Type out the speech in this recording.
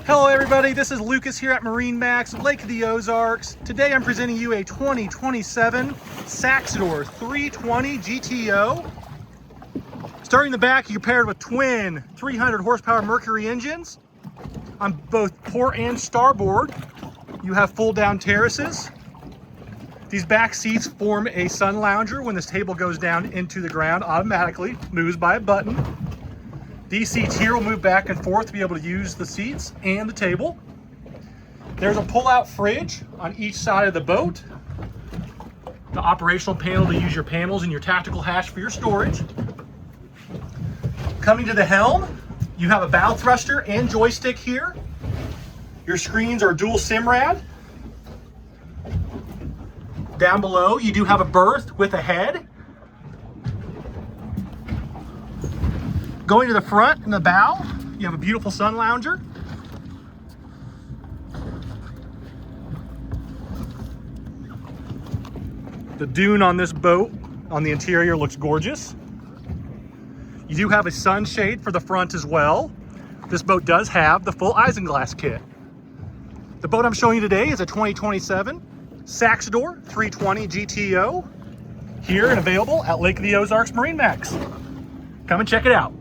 Hello everybody, this is Lucas here at MarineMax Lake Ozarks. Today I'm presenting you a 2027 Saxdor 320 GTO. Starting in the back, you're paired with twin 300 horsepower Mercury engines. On both port and starboard, you have full down terraces. These back seats form a sun lounger. When this table goes down into the ground, automatically moves by a button. These seats here will move back and forth to be able to use the seats and the table. There's a pull-out fridge on each side of the boat. The operational panel to use your panels and your tactical hatch for your storage. Coming to the helm, you have a bow thruster and joystick here. Your screens are dual SIM-rad. Down below, you do have a berth with a head. Going to the front and the bow, you have a beautiful sun lounger. The dune on this boat, on the interior, looks gorgeous. You do have a sunshade for the front as well. This boat does have the full isinglass kit. The boat I'm showing you today is a 2027 Saxdor 320 GTO, here and available at Lake of the Ozarks MarineMax. Come and check it out.